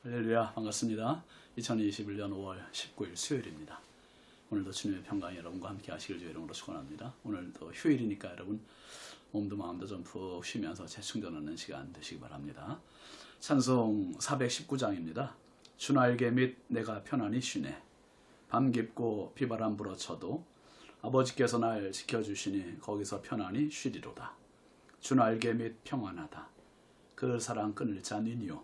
할렐루야, 반갑습니다. 2021년 5월 19일 수요일입니다. 오늘도 주님의 평강이 여러분과 함께 하시길 주의 이름으로 축원합니다. 오늘도 휴일이니까 여러분 몸도 마음도 좀 푹 쉬면서 재충전하는 시간 되시기 바랍니다. 찬송 419장입니다. 주 날개 및 내가 편안히 쉬네. 밤 깊고 비바람 불어쳐도 아버지께서 날 지켜주시니 거기서 편안히 쉬리로다. 주 날개 및 평안하다. 그 사랑 끊을 자 니니요.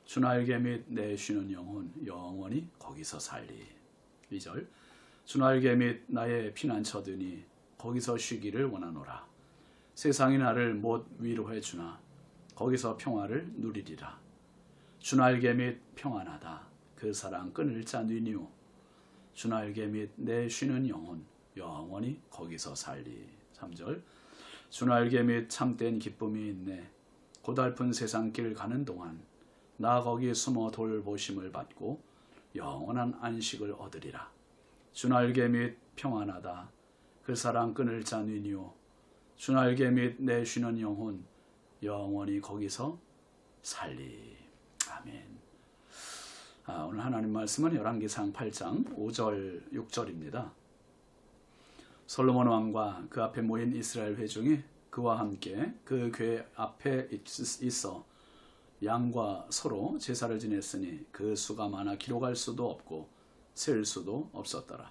주 날개 및 내 쉬는 영혼 영원히 거기서 살리. 2절 주 날개 및 나의 피난처드니 거기서 쉬기를 원하노라. 세상이 나를 못 위로해 주나 거기서 평화를 누리리라. 주 날개 및 평안하다. 그 사랑 끊을 자 니니오. 주 날개 및 내 쉬는 영혼 영원히 거기서 살리. 3절 주 날개 및 참된 기쁨이 있네. 고달픈 세상길 가는 동안 나 거기 숨어 돌보심을 받고 영원한 안식을 얻으리라. 주 날개 및 평안하다. 그 사랑 끊을 자 니니오. 주 날개 및 내 쉬는 영혼 영원히 거기서 살리. 아멘. 오늘 하나님 말씀은 열왕기상 8장 5절 6절입니다. 솔로몬 왕과 그 앞에 모인 이스라엘 회중이 그와 함께 그 궤 앞에 있어 양과 소로 제사를 지냈으니 그 수가 많아 기록할 수도 없고 셀 수도 없었더라.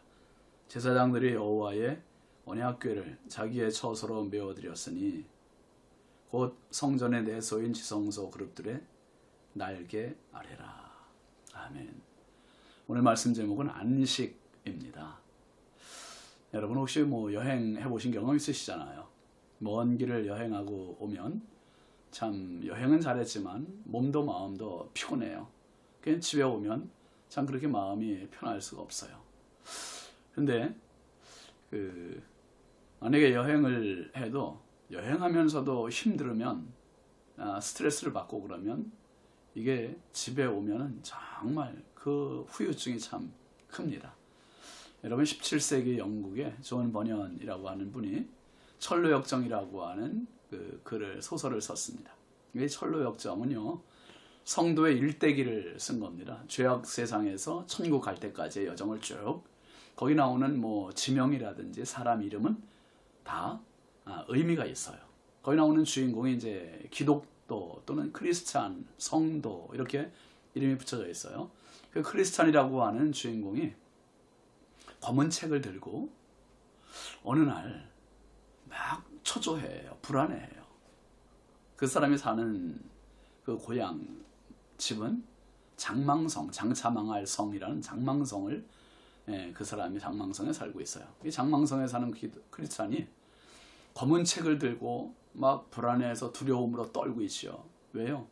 제사장들이 여호와의 언약궤를 자기의 처소로 메워드렸으니 곧 성전의 내소인 지성소 그룹들의 날개 아래라. 아멘. 오늘 말씀 제목은 안식입니다. 여러분 혹시 여행해 보신 경험 있으시잖아요. 먼 길을 여행하고 오면 참 여행은 잘했지만 몸도 마음도 피곤해요. 그냥 집에 오면 참 그렇게 마음이 편할 수가 없어요. 근데 만약에 여행을 해도 여행하면서도 힘들으면 스트레스를 받고 그러면 이게 집에 오면은 정말 그 후유증이 참 큽니다. 여러분 17세기 영국의 존 버년이라고 하는 분이 철로역정이라고 하는 소설을 썼습니다. 이 철로역정은요 성도의 일대기를 쓴 겁니다. 죄악 세상에서 천국 갈 때까지의 여정을 쭉 거기 나오는 지명이라든지 사람 이름은 다 의미가 있어요. 거기 나오는 주인공이 이제 기독도 또는 크리스찬 성도 이렇게 이름이 붙여져 있어요. 그 크리스찬이라고 하는 주인공이 검은 책을 들고 어느 날 막 초조해요. 불안해요. 그 사람이 사는 그 고향 집은 장망성, 장차 망할 성이라는 장망성을 그 사람이 장망성에 살고 있어요. 이 장망성에 사는 크리스찬이 검은 책을 들고 막 불안해서 두려움으로 떨고 있죠. 왜요?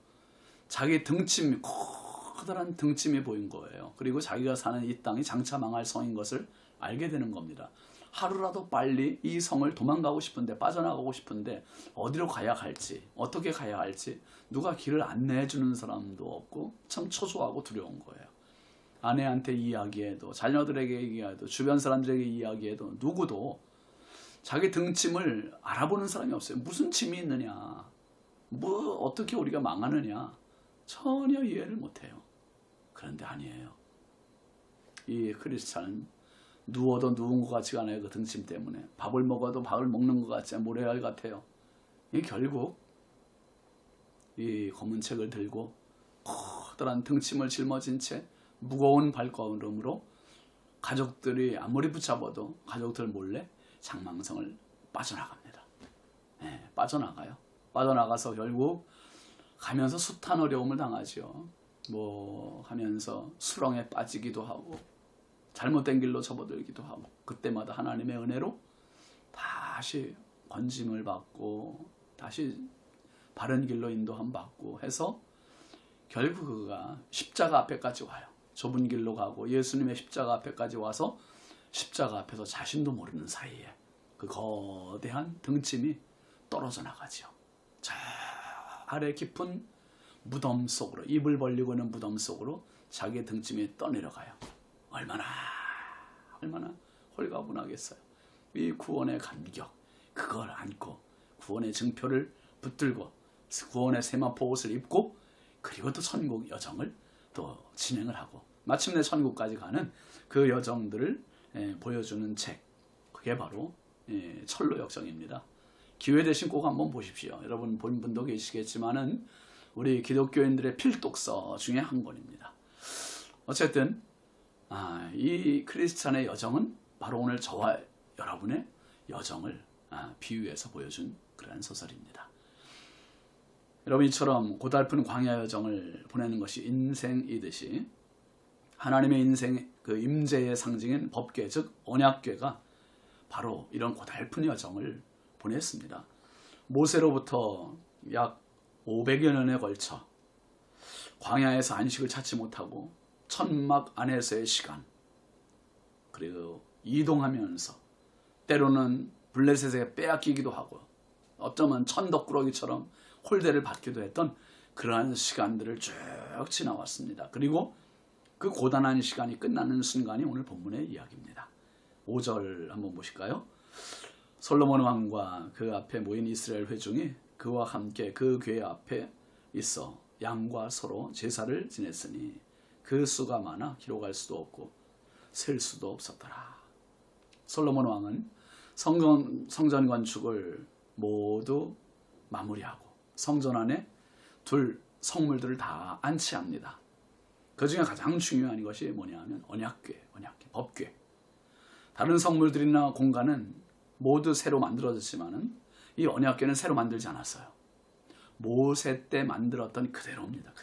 자기 등짐, 커다란 등짐이 보인 거예요. 그리고 자기가 사는 이 땅이 장차 망할 성인 것을 알게 되는 겁니다. 하루라도 빨리 이 성을 도망가고 싶은데 빠져나가고 싶은데 어디로 가야 할지 어떻게 가야 할지 누가 길을 안내해 주는 사람도 없고 참 초조하고 두려운 거예요. 아내한테 이야기해도 자녀들에게 이야기해도 주변 사람들에게 이야기해도 누구도 자기 등짐을 알아보는 사람이 없어요. 무슨 짐이 있느냐 어떻게 우리가 망하느냐 전혀 이해를 못해요. 그런데 아니에요. 이 크리스찬은 누워도 누운 것 같지가 않아요. 그 등짐 때문에. 밥을 먹어도 밥을 먹는 것 같지 않아요. 모래알 같아요. 결국 이 검은 책을 들고 커다란 등짐을 짊어진 채 무거운 발걸음으로 가족들이 아무리 붙잡아도 가족들 몰래 장망성을 빠져나갑니다. 빠져나가요. 빠져나가서 결국 가면서 숱한 어려움을 당하죠. 하면서 수렁에 빠지기도 하고 잘못된 길로 접어들기도 하고 그때마다 하나님의 은혜로 다시 건짐을 받고 다시 바른 길로 인도함 받고 해서 결국 그가 십자가 앞에까지 와요. 좁은 길로 가고 예수님의 십자가 앞에까지 와서 십자가 앞에서 자신도 모르는 사이에 그 거대한 등짐이 떨어져 나가죠. 저 아래 깊은 무덤 속으로 입을 벌리고 있는 무덤 속으로 자기의 등짐이 떠내려가요. 얼마나 홀가분하겠어요. 이 구원의 감격 그걸 안고 구원의 증표를 붙들고 구원의 세마포 옷을 입고 그리고 또 천국 여정을 또 진행을 하고 마침내 천국까지 가는 그 여정들을 보여주는 책, 그게 바로 철로 역정입니다. 기회 되신 꼭 한번 보십시오. 여러분 본 분도 계시겠지만은 우리 기독교인들의 필독서 중에 한 권입니다. 어쨌든 이 크리스찬의 여정은 바로 오늘 저와 여러분의 여정을 비유해서 보여준 그러한 소설입니다. 여러분 이처럼 고달픈 광야 여정을 보내는 것이 인생이듯이 하나님의 인생 그 임재의 상징인 법궤 즉 언약궤가 바로 이런 고달픈 여정을 보냈습니다. 모세로부터 약 500여 년에 걸쳐 광야에서 안식을 찾지 못하고 천막 안에서의 시간, 그리고 이동하면서 때로는 블레셋에게 빼앗기기도 하고 어쩌면 천덕꾸러기처럼 홀대를 받기도 했던 그러한 시간들을 쭉 지나왔습니다. 그리고 그 고단한 시간이 끝나는 순간이 오늘 본문의 이야기입니다. 5절 한번 보실까요? 솔로몬 왕과 그 앞에 모인 이스라엘 회중이 그와 함께 그 궤 앞에 있어 양과 소로 제사를 지냈으니 그 수가 많아 기록할 수도 없고 셀 수도 없었더라. 솔로몬 왕은 성전 건축을 모두 마무리하고 성전 안에 둘 성물들을 다 안치합니다. 그 중에 가장 중요한 것이 뭐냐 하면 언약궤, 법궤. 다른 성물들이나 공간은 모두 새로 만들어졌지만은 이 언약궤는 새로 만들지 않았어요. 모세 때 만들었던 그대로입니다.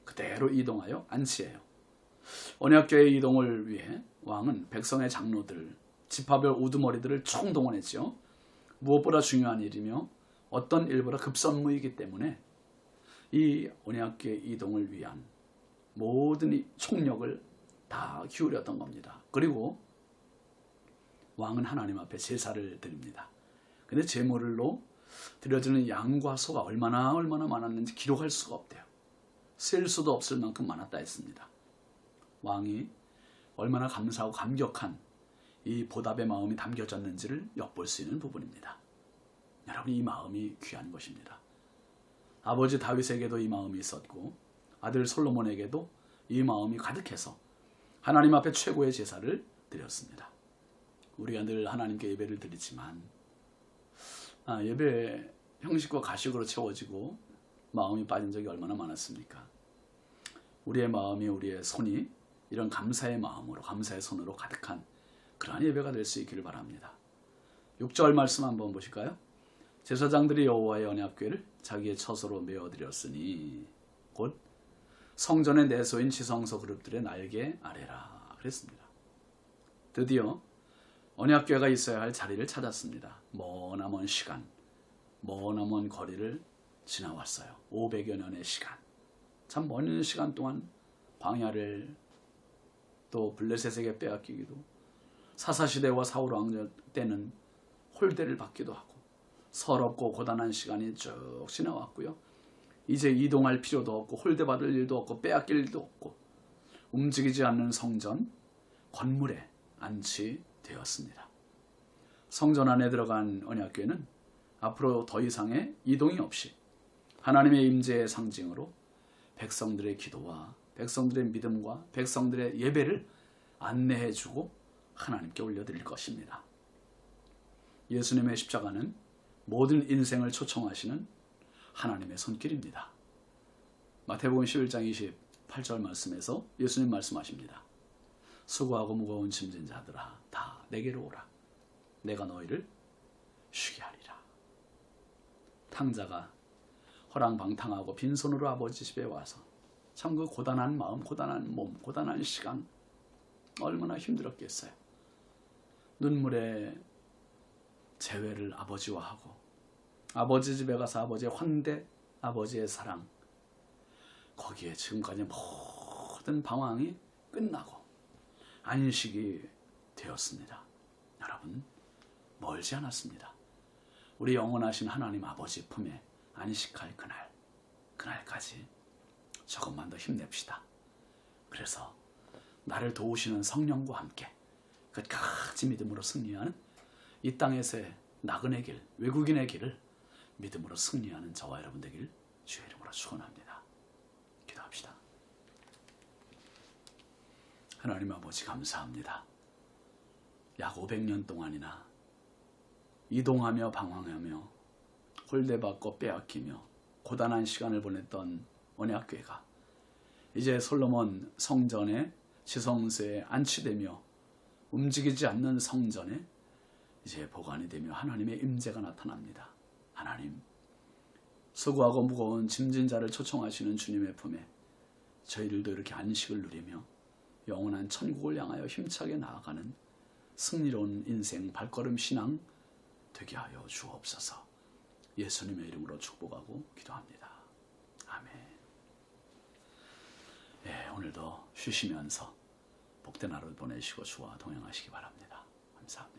그대로 이동하여 안치해요. 언약궤의 이동을 위해 왕은 백성의 장로들, 지파별 우두머리들을 총동원했죠. 무엇보다 중요한 일이며 어떤 일보다 급선무이기 때문에 이 언약궤 이동을 위한 모든 이 총력을 다 기울였던 겁니다. 그리고 왕은 하나님 앞에 제사를 드립니다. 근데 제물로 드려지는 양과 소가 얼마나 많았는지 기록할 수가 없대요. 셀 수도 없을 만큼 많았다 했습니다. 왕이 얼마나 감사하고 감격한 이 보답의 마음이 담겨졌는지를 엿볼 수 있는 부분입니다. 여러분 이 마음이 귀한 것입니다. 아버지 다윗에게도 이 마음이 있었고 아들 솔로몬에게도 이 마음이 가득해서 하나님 앞에 최고의 제사를 드렸습니다. 우리가 늘 하나님께 예배를 드리지만 예배 형식과 가식으로 채워지고 마음이 빠진 적이 얼마나 많았습니까? 우리의 마음이, 우리의 손이 이런 감사의 마음으로, 감사의 손으로 가득한 그러한 예배가 될 수 있기를 바랍니다. 6절 말씀 한번 보실까요? 제사장들이 여호와의 언약궤를 자기의 처소로 메어드렸으니 곧 성전의 내소인 지성소 그룹들의 날개 아래라 그랬습니다. 드디어 언약궤가 있어야 할 자리를 찾았습니다. 머나먼 시간, 머나먼 거리를 지나왔어요. 500여 년의 시간. 참 먼 시간 동안 광야를 또 블레셋에게 빼앗기기도, 사사시대와 사울 왕조 때는 홀대를 받기도 하고 서럽고 고단한 시간이 쭉 지나왔고요. 이제 이동할 필요도 없고 홀대받을 일도 없고 빼앗길 일도 없고 움직이지 않는 성전 건물에 안치되었습니다. 성전 안에 들어간 언약궤는 앞으로 더 이상의 이동이 없이 하나님의 임재의 상징으로 백성들의 기도와 백성들의 믿음과 백성들의 예배를 안내해주고 하나님께 올려드릴 것입니다. 예수님의 십자가는 모든 인생을 초청하시는 하나님의 손길입니다. 마태복음 11장 28절 말씀에서 예수님 말씀하십니다. 수고하고 무거운 짐진 자들아 다 내게로 오라. 내가 너희를 쉬게 하리라. 탕자가 허랑방탕하고 빈손으로 아버지 집에 와서 참 그 고단한 마음, 고단한 몸, 고단한 시간 얼마나 힘들었겠어요. 눈물의 재회를 아버지와 하고 아버지 집에 가서 아버지의 환대, 아버지의 사랑, 거기에 지금까지 모든 방황이 끝나고 안식이 되었습니다. 여러분 멀지 않았습니다. 우리 영원하신 하나님 아버지 품에 안식할 그날까지 조금만 더 힘냅시다. 그래서 나를 도우시는 성령과 함께 끝까지 믿음으로 승리하는 이 땅에서의 나그네 길, 외국인의 길을 믿음으로 승리하는 저와 여러분 되길 주의 이름으로 축원합니다. 기도합시다. 하나님 아버지 감사합니다. 약 500년 동안이나 이동하며 방황하며 홀대받고 빼앗기며 고단한 시간을 보냈던 언약궤가 이제 솔로몬 성전의 지성소에 안치되며 움직이지 않는 성전에 이제 보관이 되며 하나님의 임재가 나타납니다. 하나님, 수고하고 무거운 짐진 자를 초청하시는 주님의 품에 저희들도 이렇게 안식을 누리며 영원한 천국을 향하여 힘차게 나아가는 승리로운 인생 발걸음 신앙 되게 하여 주옵소서. 예수님의 이름으로 축복하고 기도합니다. 아멘. 네, 오늘도 쉬시면서 복된 하루 보내시고 주와 동행하시기 바랍니다. 감사합니다.